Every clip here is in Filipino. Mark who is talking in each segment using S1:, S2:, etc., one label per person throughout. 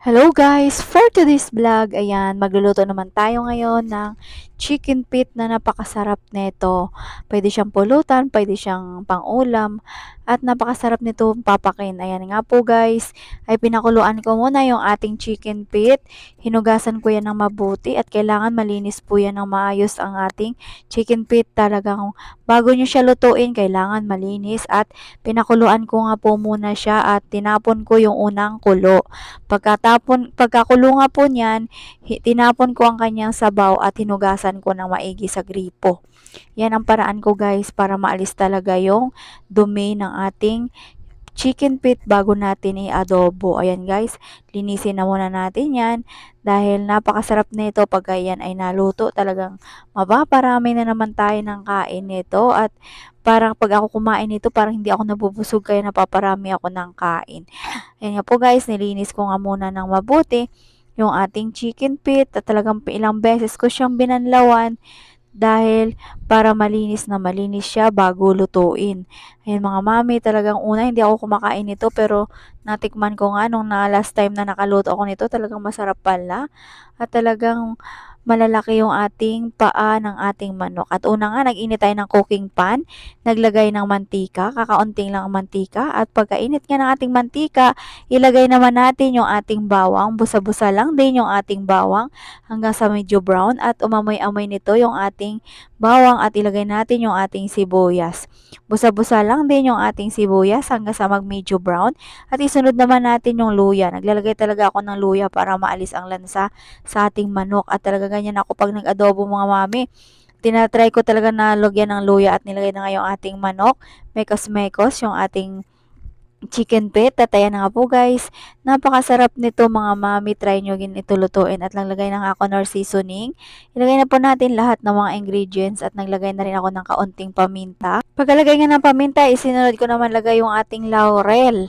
S1: Hello guys! For today's vlog, ayan, magluluto naman tayo ngayon ng chicken feet na napakasarap nito. Pwede siyang pulutan, pwede siyang pangulam, at napakasarap nito papakin. Ayan nga po guys, ay pinakuluan ko muna yung ating chicken feet. Hinugasan ko yan ng mabuti at kailangan malinis po yan ng maayos ang ating chicken feet. Talagang bago nyo siya lutuin, kailangan malinis at pinakuluan ko nga po muna siya at tinapon ko yung unang kulo. Pagkakulo nga po niyan, tinapon ko ang kanyang sabaw at hinugasan ko ng maigi sa gripo. Yan ang paraan ko guys para maalis talaga yung dumi ng ating chicken feet bago natin i-adobo. Ayan guys, linisin na muna natin yan dahil napakasarap nito pag yan ay naluto. Talagang mapaparami na naman tayo ng kain nito at parang pag ako kumain nito parang hindi ako nabubusog kaya napaparami ako ng kain. Ayan nga po guys, nilinis ko nga muna ng mabuti yung ating chicken feet at talagang ilang beses ko siyang binanlawan dahil para malinis na malinis siya bago lutuin. Ayan mga mami, talagang una hindi ako kumakain nito pero natikman ko nga nung last time na nakaluto ako nito, talagang masarap pala at talagang malalaki yung ating paa ng ating manok. At una nga, nag-init tayo ng cooking pan, naglagay ng mantika, kakaunting lang ang mantika. At pagkainit nga ng ating mantika, ilagay naman natin yung ating bawang. Busa-busa lang din yung ating bawang hanggang sa medyo brown. At umamoy-amoy nito yung ating bawang at ilagay natin yung ating sibuyas. Busa-busa lang din yung ating sibuyas hanggang sa mag-medyo brown. At isunod naman natin yung luya. Naglalagay talaga ako ng luya para maalis ang lansa sa ating manok. At talaga ganyan ako pag nag-adobo mga mami. Tinatry ko talaga na lagyan ng luya at nilagay na nga yung ating manok. Mekos-mekos yung ating chicken feet. At ayan na nga po guys. Napakasarap nito mga mami. Try nyo ito lutuin. At naglagay na nga ako ng seasoning. Ilagay na po natin lahat ng mga ingredients. At naglagay na rin ako ng kaunting paminta. Pagkalagay nga ng paminta, isinunod ko naman lagay yung ating laurel.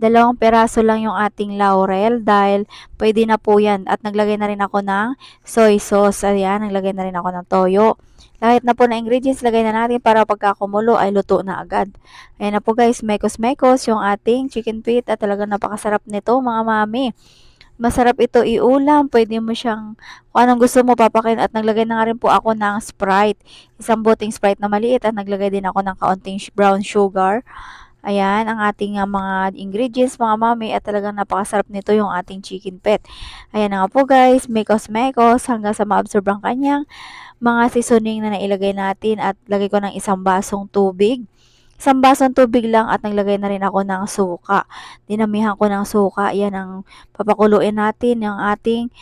S1: 2 peraso lang yung ating laurel dahil pwede na po yan. At naglagay na rin ako ng soy sauce. Ayan, naglagay na rin ako ng toyo. Kahit na po na ingredients, lagay na natin para pagkakumulo ay luto na agad. Ayan na po guys, mekos-mekos yung ating chicken feet at talagang napakasarap nito mga mami. Masarap ito iulam, pwede mo siyang kung anong gusto mo papakin at naglagay na nga rin po ako ng Sprite. Isang boting Sprite na maliit at naglagay din ako ng kaunting brown sugar. Ayan, ang ating mga ingredients, mga mami, at talagang napakasarap nito yung ating chicken feet. Ayan na nga po guys, mekos-mekos hanggang sa maabsorb ang kanyang mga seasoning na nailagay natin at lagay ko ng 1 basong tubig. 1 basong tubig lang at naglagay na rin ako ng suka. Dinamihan ko ng suka. Yan ang papakuluin natin yung ating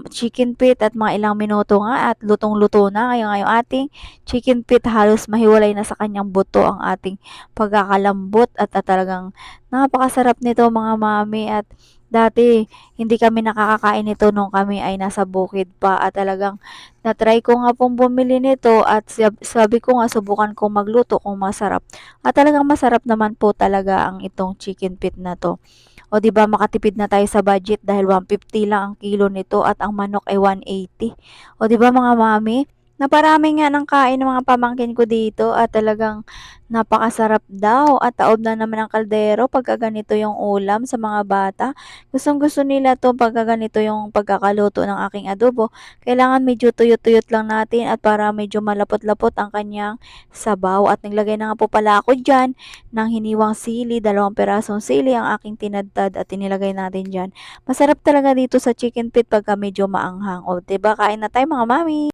S1: chicken feet at mga ilang minuto nga at lutong-luto na. Ngayon yung ating chicken feet halos mahiwalay na sa kanyang buto ang ating pagkakalambot at talagang napakasarap nito mga mami at dati hindi kami nakakakain nito nung kami ay nasa bukid pa at talagang na-try ko nga pong bumili nito at sabi ko nga subukan kong magluto kung masarap. At talagang masarap naman po talaga ang itong chicken feet na to. O 'di ba makatipid na tayo sa budget dahil 150 lang ang kilo nito at ang manok ay 180. O 'di ba mga mami? Naparami nga ng kain ng mga pamangkin ko dito at talagang napakasarap daw at taob na naman ang kaldero pagka ganito yung ulam sa mga bata. Gustong-gusto nila 'to pagka ganito yung pagkakaluto ng aking adobo. Kailangan medyo tuyot-tuyot lang natin at para medyo malapot-lapot ang kanyang sabaw. At naglagay na nga po pala ako diyan ng hiniwang sili, 2 perasong sili ang aking tinadtad at inilagay natin diyan. Masarap talaga dito sa chicken feet pagka medyo maanghang. O 'di ba kain na tayo mga mami.